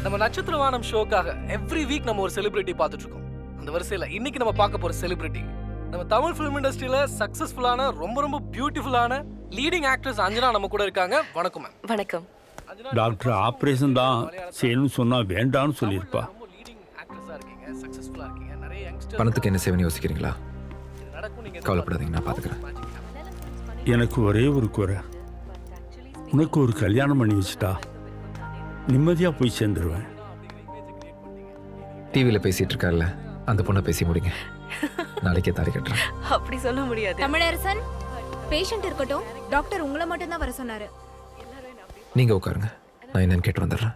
நம்ம நட்சத்திர வானம் ஷோக்காக எவ்ரி வீக் நம்ம ஒரு செலிபிரிட்டி பார்த்துட்டு இருக்கோம். அந்த வரிசையில் இன்னைக்கு நம்ம பார்க்க போற செலிபிரிட்டி நம்ம தமிழ் ஃபிலிம் இண்டஸ்ட்ரியில சக்சஸ்ஃபுல்லான ரொம்ப பியூட்டிஃபுல்லான லீடிங் ஆக்ட்ரஸ் அஞ்சனா நம்ம கூட இருக்காங்க. வணக்கம் மேம். வணக்கம். டாக்டர் ஆப்ரேஷன் தான் செய்யணும்னு சொன்னா வேண்டாம்னு சொல்லியிருப்பா. ரொம்ப லீடிங் ஆக்ட்ரஸா இருக்கீங்க, சக்சஸ்ஃபுல்லா இருக்கீங்க. நிறைய யங்ஸ்டர்ஸ் பணத்துக்கு என்ன செய்வேன்னு யோசிக்கிறீங்களா? நடக்கும். நீங்க கவலைப்படாதீங்க, நான் பார்த்துக்கிறேன். எனக்கு ஒரே ஒரு குறை, உனக்கு ஒரு கல்யாணம் பண்ணி வச்சுட்டா நிம்மதியா போய் சேர்ந்துருவேன். டிவியில் பேசிட்டு இருக்கார்ல, அந்த பொண்ணை பேசி முடிங்க. நாளைக்கே தாலி கட்டுறேன். அப்படி சொல்ல முடியாது. தமிழரசன், பேஷண்ட் இருக்கட்டும், டாக்டர் உங்களை மட்டும் தான் வர சொன்னாரு. நீங்க உட்காருங்க, நான் என்னன்னு கேட்டு வந்துடுறேன்.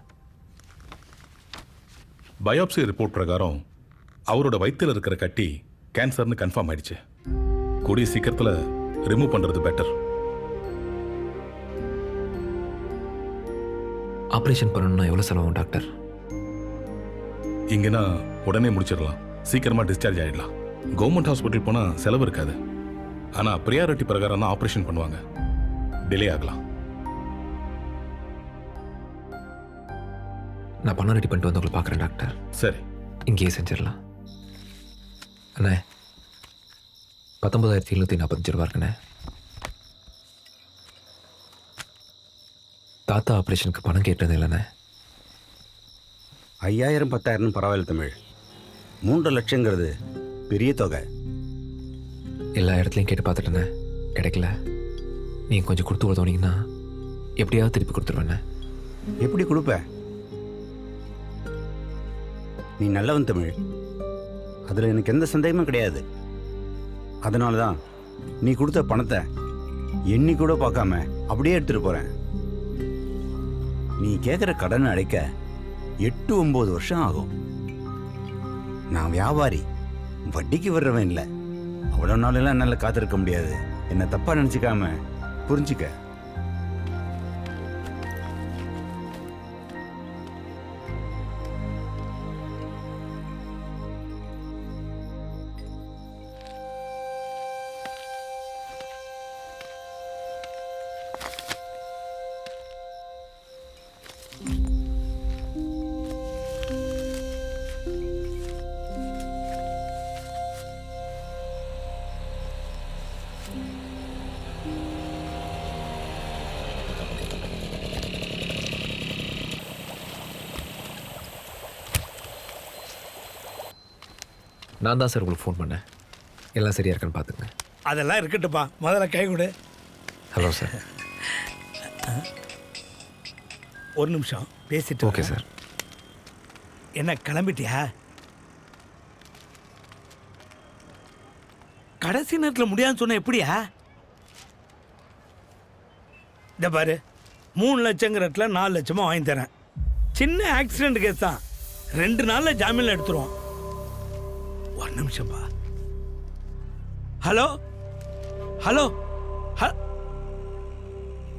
பயோப்சி ரிப்போர்ட் பிரகாரம் அவரோட வயிற்றில் இருக்கிற கட்டி கேன்சர்னு கன்ஃபார்ம் ஆயிடுச்சு. கூடிய சீக்கிரத்தில் ரிமூவ் பண்ணுறது பெட்டர். ஆப்ரேஷன் பண்ணணும்னா எவ்வளோ செலவாகும் டாக்டர்? இங்கன்னா உடனே முடிச்சிடலாம், சீக்கிரமாக டிஸ்சார்ஜ் ஆகிடலாம். கவர்மெண்ட் ஹாஸ்பிட்டல் போனால் செலவு இருக்காது. ஆனால் ப்ரியாரிட்டி பிரகாரம் தான் ஆப்ரேஷன் பண்ணுவாங்க, டிலே ஆகலாம். நான் பணம் ரெடி பண்ணிட்டு வந்து உங்களை பார்க்குறேன் டாக்டர். சரி, இங்கேயே செஞ்சிடலாம். அண்ணே, 19,745 ரூபா இருக்குண்ணே. தாத்தா ஆப்ரேஷனுக்கு பணம் கேட்டது இல்லைண்ணே. 5000 10,000 பரவாயில்ல தமிழ், 3 லட்சங்கிறது பெரிய தொகை. எல்லா இடத்துலையும் கேட்டு பார்த்துட்டேண்ணே, கிடைக்கல. நீங்கள் கொஞ்சம் கொடுத்து உதவுனீங்கன்னா எப்படியாவது திருப்பி கொடுத்துருவேண்ணே. எப்படி கொடுப்ப? நீ நல்லவன் தமிழ், அதில் எனக்கு எந்த சந்தேகமும் கிடையாது. அதனால தான் நீ கொடுத்த பணத்தை எண்ணி கூட பார்க்காம அப்படியே எடுத்துகிட்டு போகிறேன். நீ கேட்குற கடனை அடைக்க 8-9 வருஷம் ஆகும். நான் வியாபாரி, வட்டிக்கு வர்றவன் இல்லை. அவ்வளோ நாளெல்லாம் என்னால் காத்திருக்க முடியாது. என்னை தப்பாக நினச்சிக்காம புரிஞ்சுக்க. நான் தான் சார் உங்களுக்கு ஃபோன் பண்ணேன். எல்லாம் சரியா இருக்கான்னு பார்த்துங்க. அதெல்லாம் இருக்கட்டுப்பா, முதல்ல கை கொடு. Hello sir. ஒரு நிமிஷம் பேசிட்டு. Okay sir. என்ன கிளம்பிட்டியா? கடைசி நேரத்தில் முடியாதுன்னு சொன்ன எப்படியா? இந்த பாரு, 3 லட்சங்கிறதுல 4 லட்சமா வாங்கி தரேன். சின்ன ஆக்சிடென்ட் கேஸ் தான், 2 நாளில் ஜாமீனில் எடுத்துருவோம். ஒரு நிமிஷம்பா. Hello hello.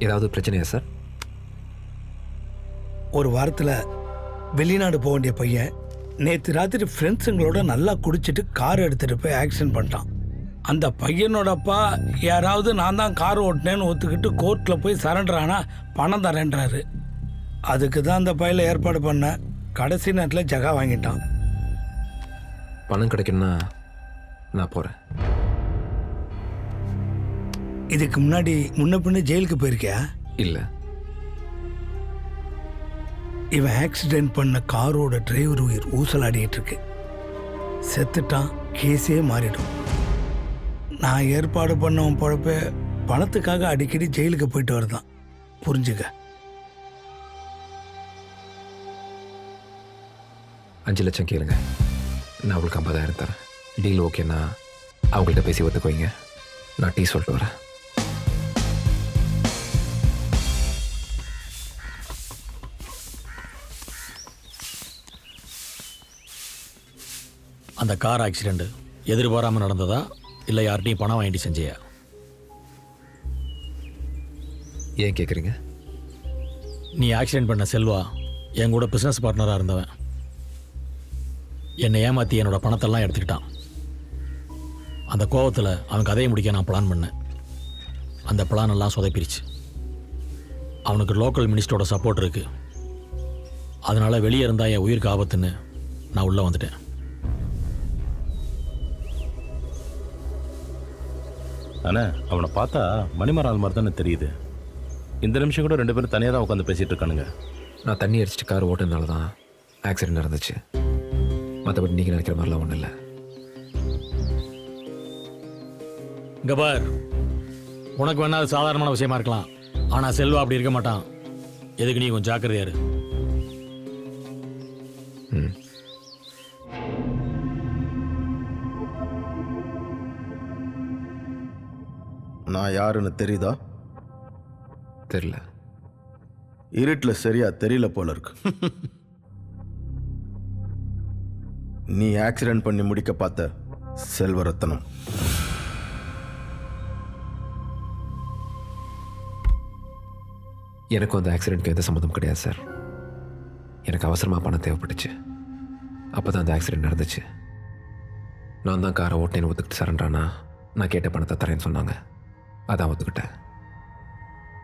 ஏதாவது பிரச்சனையா சார்? ஒரு வாரத்தில் வெளிநாடு போக வேண்டிய பையன் நேற்று ராத்திரி ஃப்ரெண்ட்ஸுங்களோட நல்லா குடிச்சிட்டு கார் எடுத்துகிட்டு போய் ஆக்சிடென்ட் பண்ணிட்டான். அந்த பையனோடப்பா யாராவது நான் தான் கார் ஓட்டினேன்னு ஒத்துக்கிட்டு கோர்ட்டில் போய் சரண்டர் ஆனால் பணம் தரேன்றாரு. அதுக்கு தான் அந்த பையில ஏற்பாடு பண்ணேன். கடைசி நேரத்தில் ஜகா வாங்கிட்டான். பணம் கிடைக்கணும்னா நான் போகிறேன். இதுக்கு முன்னாடி முன்ன பின்ன ஜெயிலுக்கு போயிருக்கியா? இல்லை. இவன் ஆக்சிடென்ட் பண்ண காரோட டிரைவர் உயிர் ஊசலாடிட்டு இருக்கு. செத்துட்டான், கேஸே மாறிடும். நான் ஏற்பாடு பண்ணவன் பொழப்ப பணத்துக்காக அடிக்கடி ஜெயிலுக்கு போயிட்டு வரதான். புரிஞ்சுக்க. 5 லட்சம் கேளுங்க, நான் உங்களுக்கு 50,000 தரேன். டீல் ஓகேண்ணா அவங்கள்ட்ட பேசி ஒத்துக்குவீங்க. நான் டீ சொல்லிட்டு வரேன். அந்த கார் ஆக்சிடெண்ட் எதிர்பாராமல் நடந்ததா இல்லை யார்கிட்டையும் பணம் வாங்கிட்டு செஞ்சியா? ஏன் கேட்குறீங்க? நீ ஆக்சிடெண்ட் பண்ண செல்வா என் கூட பிஸ்னஸ் பார்ட்னராக இருந்தவன். என்னை ஏமாற்றி என்னோட பணத்தெல்லாம் எடுத்துக்கிட்டான். அந்த கோவத்தில் அவன் கதையை முடிக்க நான் பிளான் பண்ணேன். அந்த பிளான் எல்லாம் சொதப்பிருச்சு. அவனுக்கு லோக்கல் மினிஸ்டரோட சப்போர்ட் இருக்குது. அதனால் வெளியே இருந்தால் என் உயிருக்கு ஆபத்துன்னு நான் உள்ளே வந்துட்டேன். அண்ணா அவனை பார்த்தா மணிமரால் மாதிரி தானே தெரியுது. இந்த நிமிஷம் கூட 2 பேரும் தனியாக தான் உட்காந்து பேசிட்டு இருக்கானுங்க. நான் தண்ணி அடிச்சிட்டு கார் ஓட்டுனால தான் ஆக்சிடென்ட் நடந்துச்சு. மற்றபடி நீங்கள் நினைக்கிற மாதிரிலாம் ஒன்றும் இல்லை. இங்கே பார், உனக்கு வேணா அது சாதாரணமான விஷயமா இருக்கலாம், ஆனால் செல்வா அப்படி இருக்க மாட்டான். எதுக்கு நீ கொஞ்சம் ஜாக்கிரதையா இரு. ம். நான் யாருன்னு தெரியுதா? தெரியல. இருட்டில் சரியா தெரியல போல இருக்கு. நீ ஆக்சிடென்ட் பண்ணி முடிக்க பார்த்த செல்வரத்தனம். எனக்கும் அந்த ஆக்சிடென்ட்க்கு எந்த சம்மந்தம் கிடையாது சார். எனக்கு அவசரமாக பணம் தேவைப்பட்டுச்சு. அப்போ தான் அந்த ஆக்சிடென்ட் நடந்துச்சு. நான் தான் காரை ஓட்டேன்னு ஒத்துக்கிட்டு சரண்டானா நான் கேட்ட பணத்தை தரேன்னு சொன்னாங்க. அதான் ஒத்துக்கிட்டேன்.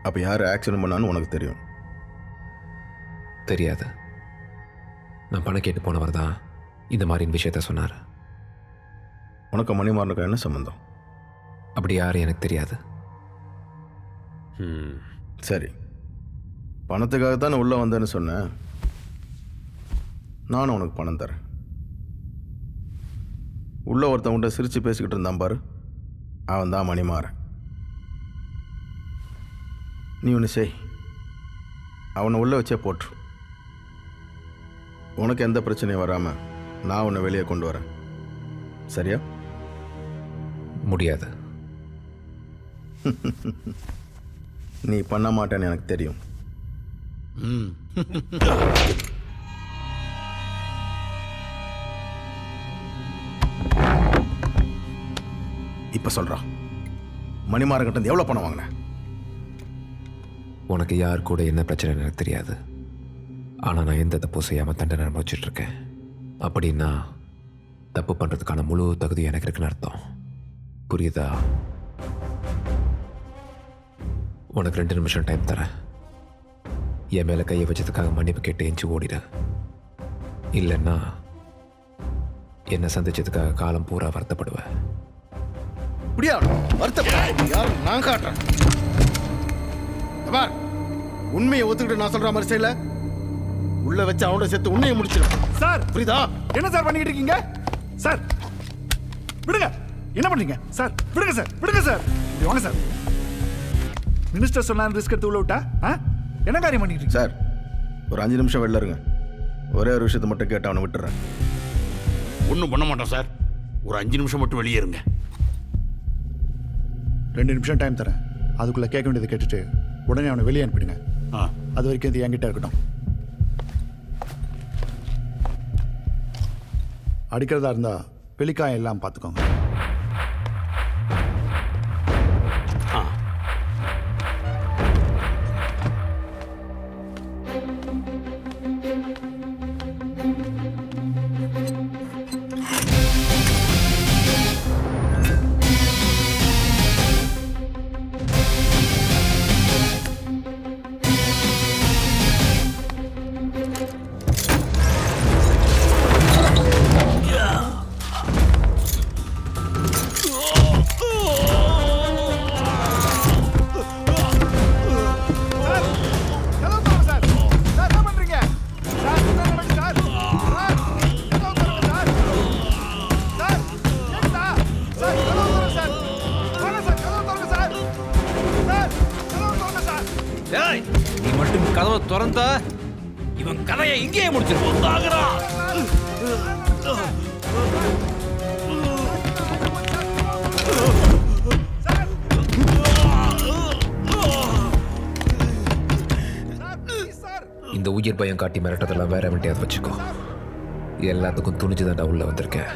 அப்போ யார் ஆக்சிடென்ட் பண்ணான்னு உனக்கு தெரியும்? தெரியாது. நான் பணம் கேட்டு போனவர் தான் இந்த மாதிரி விஷயத்த சொன்னார். உனக்கு மணிமாறனுக்கு என்ன சம்மந்தம்? அப்படி யாரும் எனக்கு தெரியாது. சரி, பணத்துக்காக தான் உள்ளே வந்தேன்னு சொன்னேன். நானும் உனக்கு பணம் தரேன். உள்ள ஒருத்தவங்கிட்ட சிரித்து பேசிக்கிட்டு இருந்தான் பாரு, அவன் தான் மணிமாறன். நீ ஒன்று செய், அவனை உள்ளே வச்சே போட்டுரு. உனக்கு எந்த பிரச்சனையும் வராமல் நான் உன்னை வெளியே கொண்டு வரேன். சரியா? முடியாது. நீ பண்ண மாட்டேன்னு எனக்கு தெரியும். இப்போ சொல்கிறா, மணிமாறன்கிட்ட எவ்வளோ பணம் வாங்கின? உனக்கு யார் கூட என்ன பிரச்சனை எனக்கு தெரியாது. ஆனால் நான் எந்த தப்பும் செய்யாமல் தண்டனை அனுபவிச்சுட்ருக்கேன். அப்படின்னா தப்பு பண்ணுறதுக்கான முழு தகுதி எனக்கு இருக்குன்னு அர்த்தம். புரியுதா? உனக்கு 2 நிமிஷம் டைம் தரேன். என் மேலே கையை வச்சதுக்காக மன்னிப்பு கேட்டு எஞ்சி ஓடிட. இல்லைன்னா என்னை சந்திச்சதுக்காக காலம் பூரா வருத்தப்படுவேன். இப்படியா வருத்தப்பட? யார் நான் காட்டுறேன். உண்மையை ஒத்துக்கிட்டு நான் சொல்ற மாதிரி செய்யல, உள்ள வச்சு அவனோட சேர்த்து உண்மையை முடிச்சிடும். சார் புரியுதா? என்ன சார் பண்ணிக்கிட்டு இருக்கீங்க? சார் விடுங்க. என்ன பண்றீங்க சார்? விடுங்க சார், விடுங்க சார். இப்படி வாங்க சார். மினிஸ்டர் சொன்னா ரிஸ்க் எடுத்து உள்ள விட்டா என்ன காரியம் பண்ணிக்கிட்டு இருக்கீங்க? சார் ஒரு 5 நிமிஷம் வெளில இருங்க. ஒரே ஒரு விஷயத்தை மட்டும் கேட்டு அவனை விட்டுறேன். ஒன்றும் பண்ண மாட்டோம் சார். ஒரு 5 நிமிஷம் மட்டும் வெளியே இருங்க. 2 நிமிஷம் டைம் தரேன். அதுக்குள்ள கேட்க வேண்டியதை கேட்டுட்டு உடனே அவனை வெளியே அனுப்பிடுங்க. அது வரைக்கும் இது என்கிட்ட இருக்கட்டும். அடிக்கிறதா இருந்தா வெளிக்காயம் எல்லாம் பார்த்துக்கோங்க. நீ மட்டும் கதவை திறந்தா இவன் கதையை இங்கேயே முடிச்சிருப்போம். இந்த உயிர் பயம் காட்டி மிரட்டதெல்லாம் வேற வேண்டியது வச்சுக்கோ. எல்லாத்துக்கும் துணிஞ்சுதான்டா உள்ள வந்திருக்கேன்.